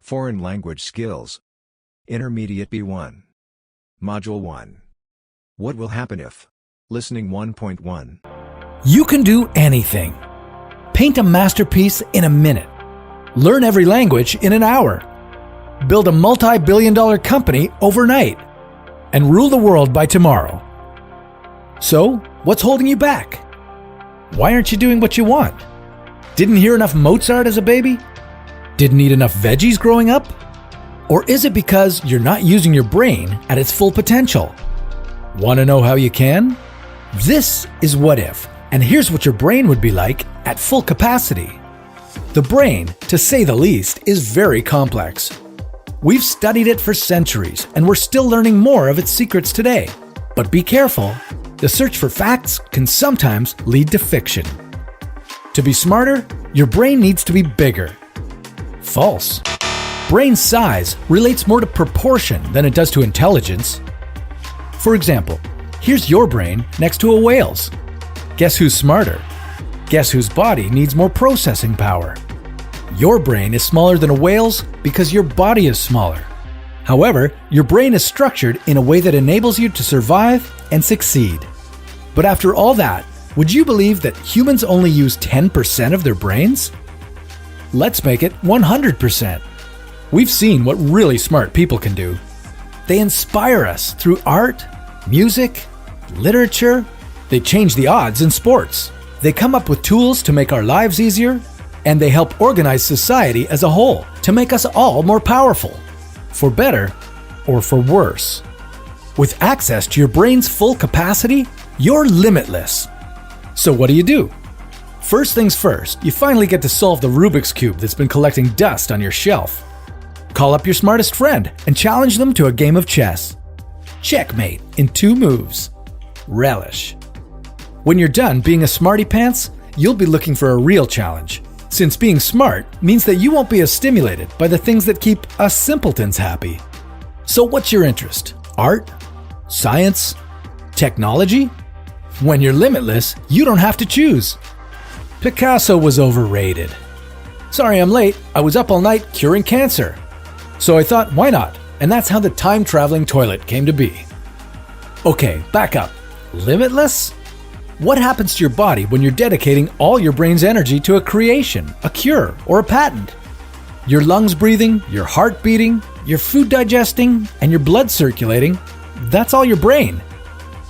Foreign language skills. Intermediate B1. Module 1. What will happen if? Listening 1.1. You can do anything. Paint a masterpiece in a minute. Learn every language in an hour. Build a multi-billion-dollar company overnight. And rule the world by tomorrow. So, what's holding you back? Why aren't you doing what you want? Didn't hear enough Mozart as a baby? Didn't eat enough veggies growing up? Or is it because you're not using your brain at its full potential? Want to know how you can? This is What If, and here's what your brain would be like at full capacity. The brain, to say the least, is very complex. We've studied it for centuries, and we're still learning more of its secrets today. But be careful, the search for facts can sometimes lead to fiction. To be smarter, your brain needs to be bigger. False. Brain size relates more to proportion than it does to intelligence. For example, here's your brain next to a whale's. Guess who's smarter? Guess whose body needs more processing power? Your brain is smaller than a whale's because your body is smaller. However, your brain is structured in a way that enables you to survive and succeed. But after all that, would you believe that humans only use 10% of their brains? Let's make it 100%. We've seen what really smart people can do. They inspire us through art, music, literature. They change the odds in sports. They come up with tools to make our lives easier, and they help organize society as a whole to make us all more powerful, for better or for worse. With access to your brain's full capacity, you're limitless. So what do? First things first, you finally get to solve the Rubik's Cube that's been collecting dust on your shelf. Call up your smartest friend and challenge them to a game of chess. Checkmate in 2 moves. Relish. When you're done being a smarty pants, you'll be looking for a real challenge, since being smart means that you won't be as stimulated by the things that keep us simpletons happy. So what's your interest? Art? Science? Technology? When you're limitless, you don't have to choose. Picasso was overrated. Sorry I'm late, I was up all night curing cancer. So I thought, why not? And that's how the time-traveling toilet came to be. Okay, back up. Limitless? What happens to your body when you're dedicating all your brain's energy to a creation, a cure, or a patent? Your lungs breathing, your heart beating, your food digesting, and your blood circulating, that's all your brain.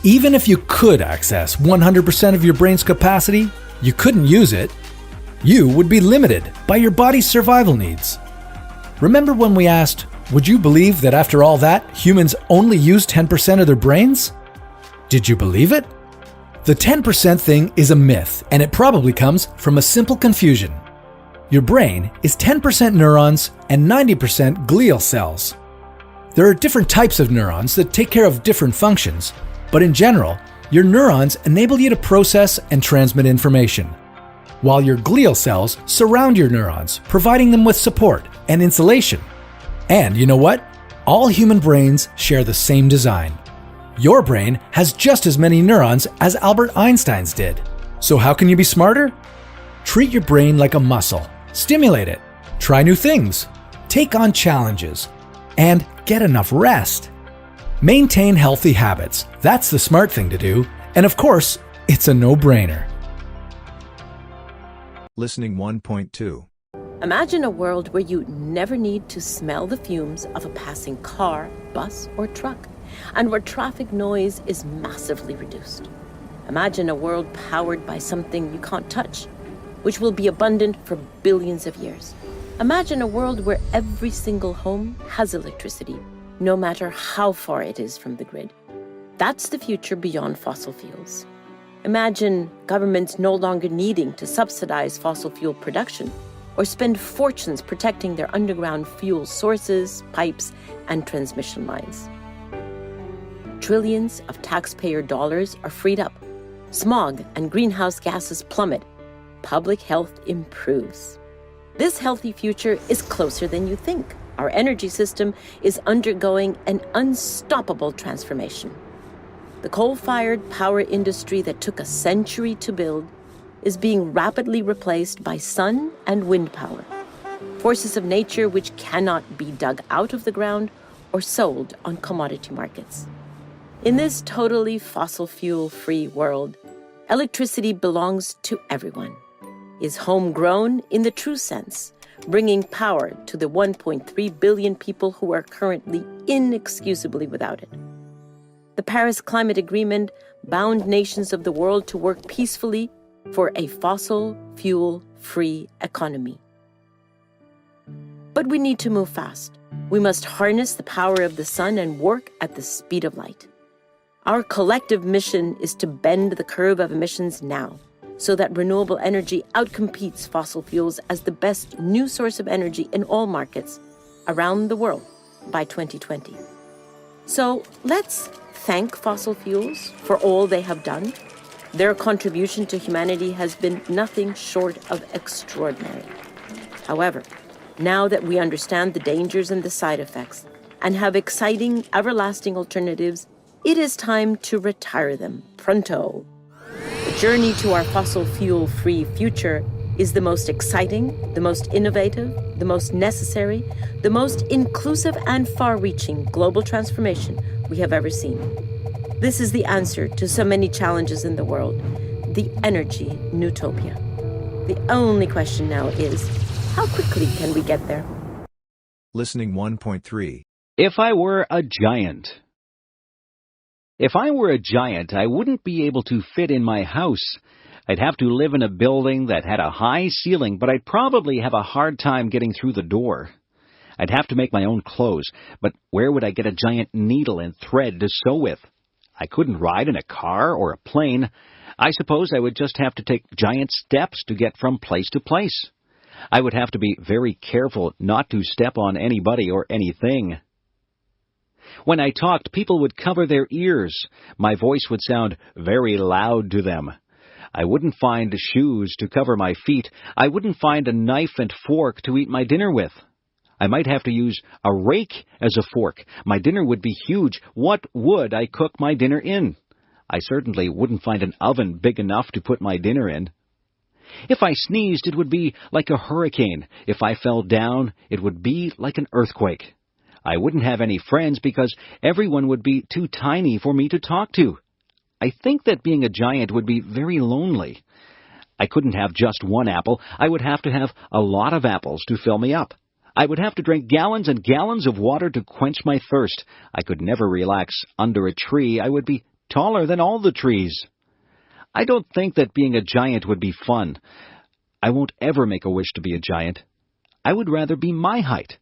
Even if you could access 100% of your brain's capacity, you couldn't use it. You would be limited by your body's survival needs. Remember when we asked, would you believe that after all that, humans only use 10% of their brains? Did you believe it? The 10% thing is a myth, and it probably comes from a simple confusion. Your brain is 10% neurons and 90% glial cells. There are different types of neurons that take care of different functions, but in general, your neurons enable you to process and transmit information, while your glial cells surround your neurons, providing them with support and insulation. And you know what? All human brains share the same design. Your brain has just as many neurons as Albert Einstein's did. So how can you be smarter? Treat your brain like a muscle. Stimulate it. Try new things. Take on challenges. And get enough rest. Maintain healthy habits. That's the smart thing to do. And of course, it's a no-brainer. Listening 1.2. Imagine a world where you never need to smell the fumes of a passing car, bus, or truck, and where traffic noise is massively reduced. Imagine a world powered by something you can't touch, which will be abundant for billions of years. Imagine a world where every single home has electricity, no matter how far it is from the grid. That's the future beyond fossil fuels. Imagine governments no longer needing to subsidize fossil fuel production or spend fortunes protecting their underground fuel sources, pipes, and transmission lines. Trillions of taxpayer dollars are freed up. Smog and greenhouse gases plummet. Public health improves. This healthy future is closer than you think. Our energy system is undergoing an unstoppable transformation. The coal-fired power industry that took a century to build is being rapidly replaced by sun and wind power. forces of nature which cannot be dug out of the ground or sold on commodity markets. In this totally fossil fuel-free world, electricity belongs to everyone, is homegrown in the true sense, bringing power to the 1.3 billion people who are currently inexcusably without it. The Paris Climate Agreement bound nations of the world to work peacefully for a fossil fuel-free economy. But we need to move fast. We must harness the power of the sun and work at the speed of light. Our collective mission is to bend the curve of emissions now, so that renewable energy outcompetes fossil fuels as the best new source of energy in all markets around the world by 2020. So let's thank fossil fuels for all they have done. Their contribution to humanity has been nothing short of extraordinary. However, now that we understand the dangers and the side effects and have exciting, everlasting alternatives, it is time to retire them pronto. The journey to our fossil fuel-free future is the most exciting, the most innovative, the most necessary, the most inclusive and far-reaching global transformation we have ever seen. This is the answer to so many challenges in the world, the energy newtopia. The only question now is, how quickly can we get there? Listening 1.3. If I were a giant. If I were a giant, I wouldn't be able to fit in my house. I'd have to live in a building that had a high ceiling, but I'd probably have a hard time getting through the door. I'd have to make my own clothes, but where would I get a giant needle and thread to sew with? I couldn't ride in a car or a plane. I suppose I would just have to take giant steps to get from place to place. I would have to be very careful not to step on anybody or anything. When I talked, people would cover their ears. My voice would sound very loud to them. I wouldn't find shoes to cover my feet. I wouldn't find a knife and fork to eat my dinner with. I might have to use a rake as a fork. My dinner would be huge. What would I cook my dinner in? I certainly wouldn't find an oven big enough to put my dinner in. If I sneezed, it would be like a hurricane. If I fell down, it would be like an earthquake. I wouldn't have any friends because everyone would be too tiny for me to talk to. I think that being a giant would be very lonely. I couldn't have just one apple. I would have to have a lot of apples to fill me up. I would have to drink gallons and gallons of water to quench my thirst. I could never relax under a tree. I would be taller than all the trees. I don't think that being a giant would be fun. I won't ever make a wish to be a giant. I would rather be my height.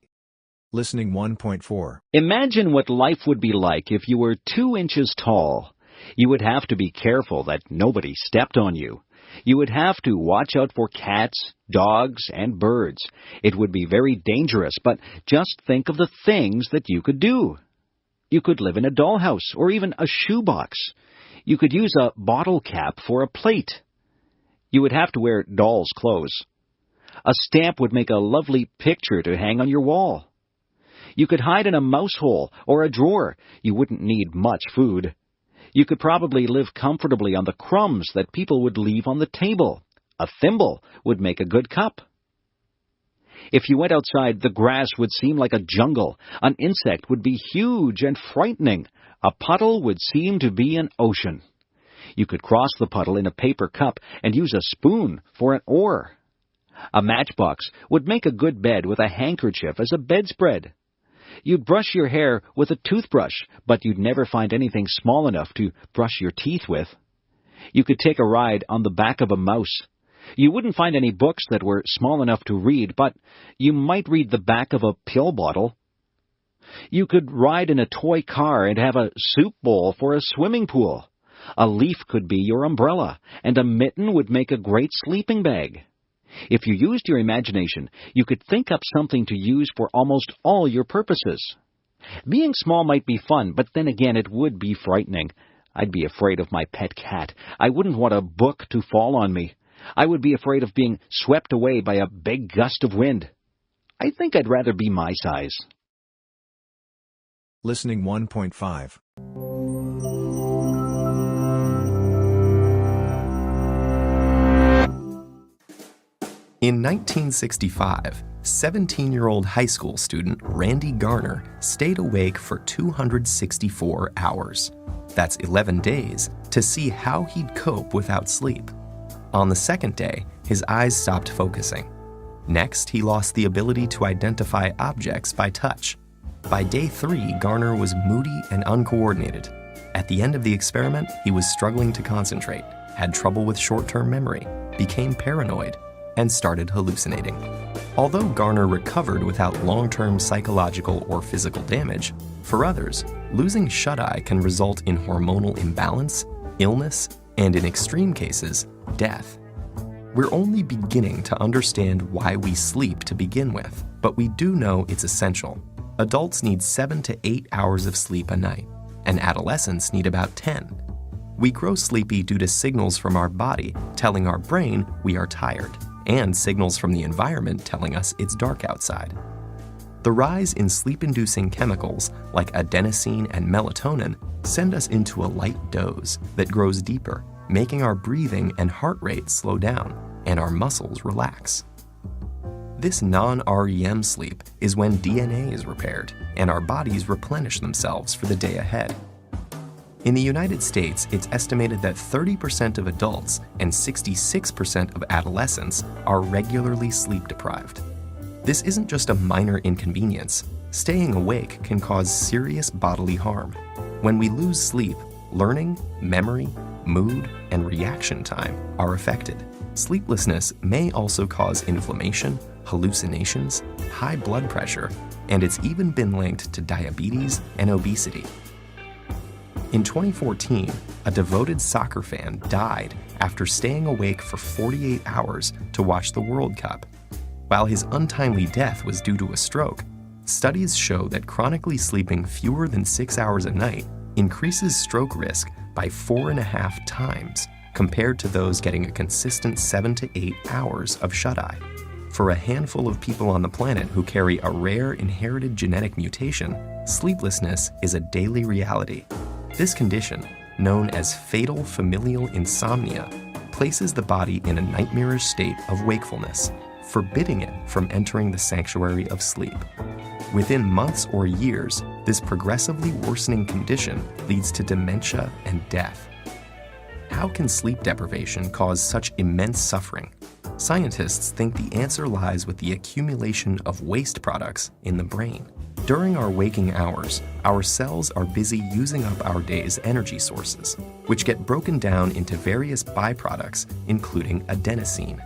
Listening 1.4. Imagine what life would be like if you were 2 inches tall. You would have to be careful that nobody stepped on you. You would have to watch out for cats, dogs, and birds. It would be very dangerous, but just think of the things that you could do. You could live in a dollhouse or even a shoebox. You could use a bottle cap for a plate. You would have to wear doll's clothes. A stamp would make a lovely picture to hang on your wall. You could hide in a mouse hole or a drawer. You wouldn't need much food. You could probably live comfortably on the crumbs that people would leave on the table. A thimble would make a good cup. If you went outside, the grass would seem like a jungle. An insect would be huge and frightening. A puddle would seem to be an ocean. You could cross the puddle in a paper cup and use a spoon for an oar. A matchbox would make a good bed with a handkerchief as a bedspread. You'd brush your hair with a toothbrush, but you'd never find anything small enough to brush your teeth with. You could take a ride on the back of a mouse. You wouldn't find any books that were small enough to read, but you might read the back of a pill bottle. You could ride in a toy car and have a soup bowl for a swimming pool. A leaf could be your umbrella, and a mitten would make a great sleeping bag. If you used your imagination, you could think up something to use for almost all your purposes. Being small might be fun, but then again it would be frightening. I'd be afraid of my pet cat. I wouldn't want a book to fall on me. I would be afraid of being swept away by a big gust of wind. I think I'd rather be my size. Listening 1.5. In 1965, 17-year-old high school student Randy Garner stayed awake for 264 hours. That's 11 days to see how he'd cope without sleep. On the second day, his eyes stopped focusing. Next, he lost the ability to identify objects by touch. By day 3, Garner was moody and uncoordinated. At the end of the experiment, he was struggling to concentrate, had trouble with short-term memory, became paranoid, and started hallucinating. Although Garner recovered without long-term psychological or physical damage, for others, losing shut-eye can result in hormonal imbalance, illness, and in extreme cases, death. We're only beginning to understand why we sleep to begin with, but we do know it's essential. Adults need 7 to 8 hours of sleep a night, and adolescents need about 10. We grow sleepy due to signals from our body telling our brain we are tired, and signals from the environment telling us it's dark outside. The rise in sleep-inducing chemicals like adenosine and melatonin send us into a light doze that grows deeper, making our breathing and heart rate slow down and our muscles relax. This non-REM sleep is when DNA is repaired and our bodies replenish themselves for the day ahead. In the United States, it's estimated that 30% of adults and 66% of adolescents are regularly sleep deprived. This isn't just a minor inconvenience. Staying awake can cause serious bodily harm. When we lose sleep, learning, memory, mood, and reaction time are affected. Sleeplessness may also cause inflammation, hallucinations, high blood pressure, and it's even been linked to diabetes and obesity. In 2014, a devoted soccer fan died after staying awake for 48 hours to watch the World Cup. While his untimely death was due to a stroke, studies show that chronically sleeping fewer than 6 hours a night increases stroke risk by 4.5 times compared to those getting a consistent 7 to 8 hours of shut-eye. For a handful of people on the planet who carry a rare inherited genetic mutation, sleeplessness is a daily reality. This condition, known as fatal familial insomnia, places the body in a nightmarish state of wakefulness, forbidding it from entering the sanctuary of sleep. Within months or years, this progressively worsening condition leads to dementia and death. How can sleep deprivation cause such immense suffering? Scientists think the answer lies with the accumulation of waste products in the brain. During our waking hours, our cells are busy using up our day's energy sources, which get broken down into various byproducts, including adenosine.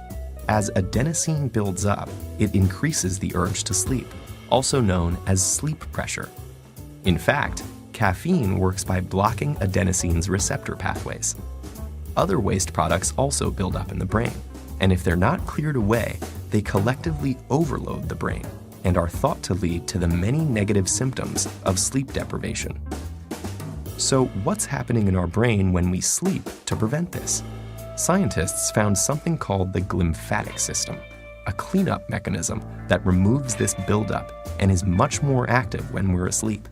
As adenosine builds up, it increases the urge to sleep, also known as sleep pressure. In fact, caffeine works by blocking adenosine's receptor pathways. Other waste products also build up in the brain, and if they're not cleared away, they collectively overload the brain and are thought to lead to the many negative symptoms of sleep deprivation. So, what's happening in our brain when we sleep to prevent this? Scientists found something called the glymphatic system, a cleanup mechanism that removes this buildup and is much more active when we're asleep.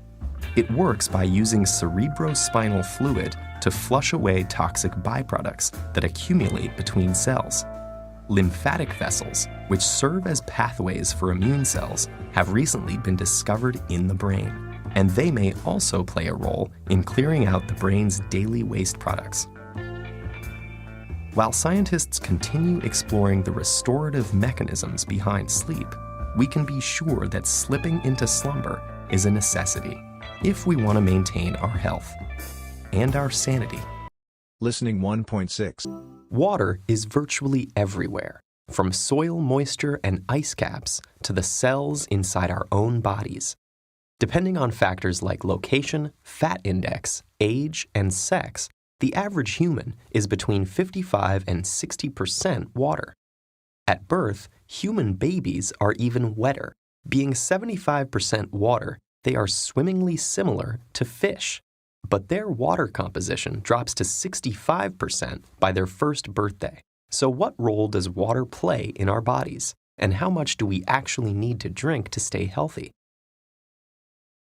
It works by using cerebrospinal fluid to flush away toxic byproducts that accumulate between cells. Lymphatic vessels, which serve as pathways for immune cells, have recently been discovered in the brain, and they may also play a role in clearing out the brain's daily waste products. While scientists continue exploring the restorative mechanisms behind sleep, we can be sure that slipping into slumber is a necessity if we want to maintain our health and our sanity. Listening 1.6. Water is virtually everywhere, from soil moisture and ice caps to the cells inside our own bodies. Depending on factors like location, fat index, age, and sex, the average human is between 55 and 60% water. At birth, human babies are even wetter. Being 75% water, they are swimmingly similar to fish. But their water composition drops to 65% by their first birthday. So what role does water play in our bodies? And how much do we actually need to drink to stay healthy?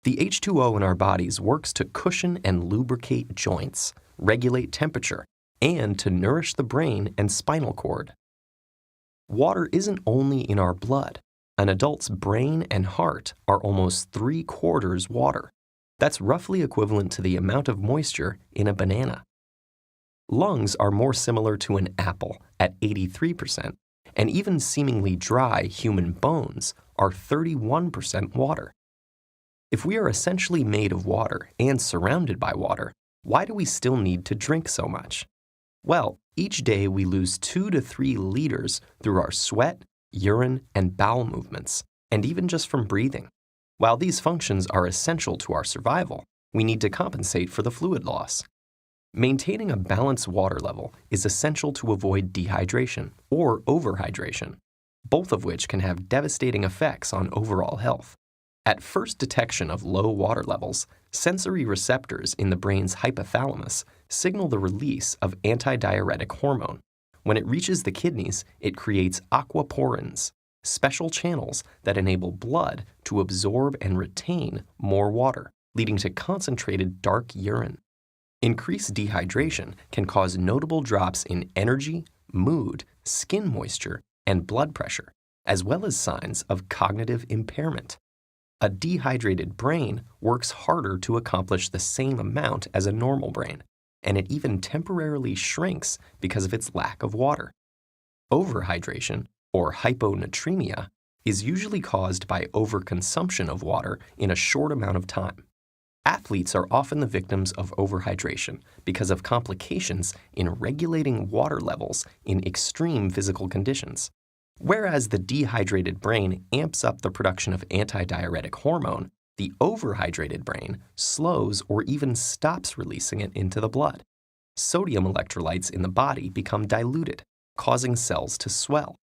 The H2O in our bodies works to cushion and lubricate joints, regulate temperature, and to nourish the brain and spinal cord. Water isn't only in our blood. An adult's brain and heart are almost 3/4 water. That's roughly equivalent to the amount of moisture in a banana. Lungs are more similar to an apple at 83%, and even seemingly dry human bones are 31% water. If we are essentially made of water and surrounded by water, why do we still need to drink so much? Well, each day we lose 2 to 3 liters through our sweat, urine, and bowel movements, and even just from breathing. While these functions are essential to our survival, we need to compensate for the fluid loss. Maintaining a balanced water level is essential to avoid dehydration or overhydration, both of which can have devastating effects on overall health. At first detection of low water levels, sensory receptors in the brain's hypothalamus signal the release of antidiuretic hormone. When it reaches the kidneys, it creates aquaporins, special channels that enable blood to absorb and retain more water, leading to concentrated dark urine. Increased dehydration can cause notable drops in energy, mood, skin moisture, and blood pressure, as well as signs of cognitive impairment. A dehydrated brain works harder to accomplish the same amount as a normal brain, and it even temporarily shrinks because of its lack of water. Overhydration, or hyponatremia, is usually caused by overconsumption of water in a short amount of time. Athletes are often the victims of overhydration because of complications in regulating water levels in extreme physical conditions. Whereas the dehydrated brain amps up the production of antidiuretic hormone, the overhydrated brain slows or even stops releasing it into the blood. Sodium electrolytes in the body become diluted, causing cells to swell.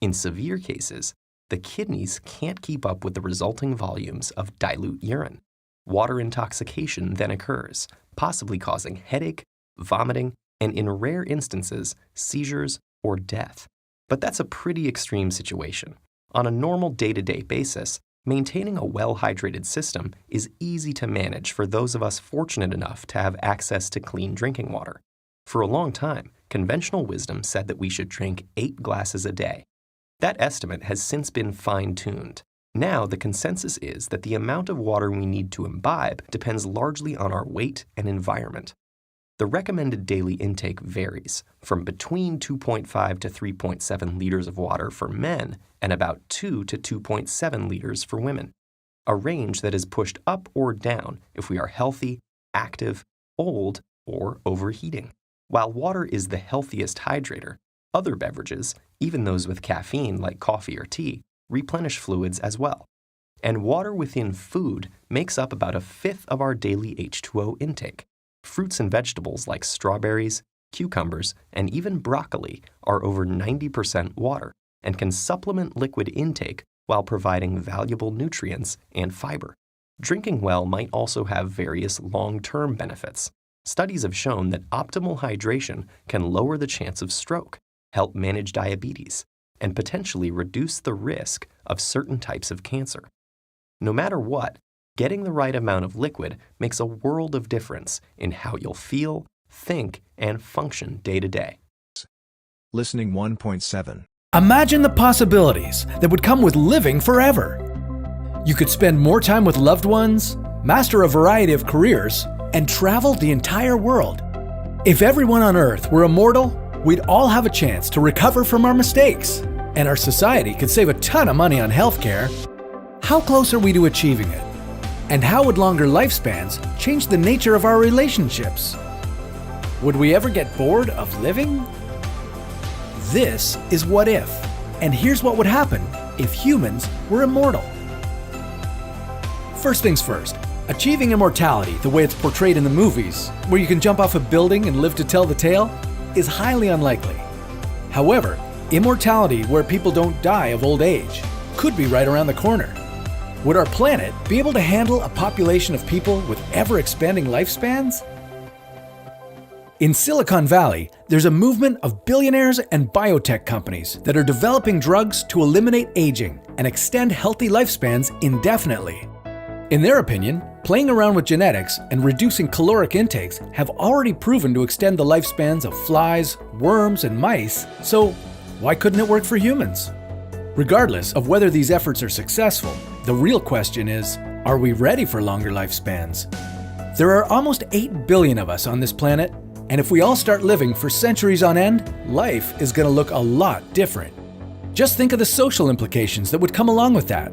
In severe cases, the kidneys can't keep up with the resulting volumes of dilute urine. Water intoxication then occurs, possibly causing headache, vomiting, and in rare instances, seizures or death. But that's a pretty extreme situation. On a normal day-to-day basis, maintaining a well-hydrated system is easy to manage for those of us fortunate enough to have access to clean drinking water. For a long time, conventional wisdom said that we should drink 8 glasses a day. That estimate has since been fine-tuned. Now, the consensus is that the amount of water we need to imbibe depends largely on our weight and environment. The recommended daily intake varies from between 2.5 to 3.7 liters of water for men and about 2 to 2.7 liters for women, a range that is pushed up or down if we are healthy, active, old, or overheating. While water is the healthiest hydrator, other beverages, even those with caffeine like coffee or tea, replenish fluids as well. And water within food makes up about 1/5 of our daily H2O intake. Fruits and vegetables like strawberries, cucumbers, and even broccoli are over 90% water and can supplement liquid intake while providing valuable nutrients and fiber. Drinking well might also have various long-term benefits. Studies have shown that optimal hydration can lower the chance of stroke, help manage diabetes, and potentially reduce the risk of certain types of cancer. No matter what, getting the right amount of liquid makes a world of difference in how you'll feel, think, and function day to day. Listening 1.7. Imagine the possibilities that would come with living forever. You could spend more time with loved ones, master a variety of careers, and travel the entire world. If everyone on Earth were immortal, we'd all have a chance to recover from our mistakes, and our society could save a ton of money on healthcare. How close are we to achieving it? And how would longer lifespans change the nature of our relationships? Would we ever get bored of living? This is What If, and here's what would happen if humans were immortal. First things first, achieving immortality the way it's portrayed in the movies, where you can jump off a building and live to tell the tale, is highly unlikely. However, immortality where people don't die of old age could be right around the corner. Would our planet be able to handle a population of people with ever-expanding lifespans? In Silicon Valley, there's a movement of billionaires and biotech companies that are developing drugs to eliminate aging and extend healthy lifespans indefinitely. In their opinion, playing around with genetics and reducing caloric intakes have already proven to extend the lifespans of flies, worms, and mice, so why couldn't it work for humans? Regardless of whether these efforts are successful, the real question is, are we ready for longer lifespans? There are almost 8 billion of us on this planet, and if we all start living for centuries on end, life is going to look a lot different. Just think of the social implications that would come along with that.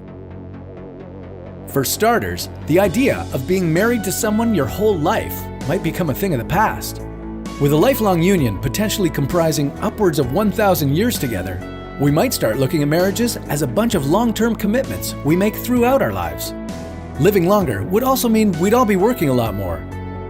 For starters, the idea of being married to someone your whole life might become a thing of the past. With a lifelong union potentially comprising upwards of 1,000 years together, we might start looking at marriages as a bunch of long-term commitments we make throughout our lives. Living longer would also mean we'd all be working a lot more,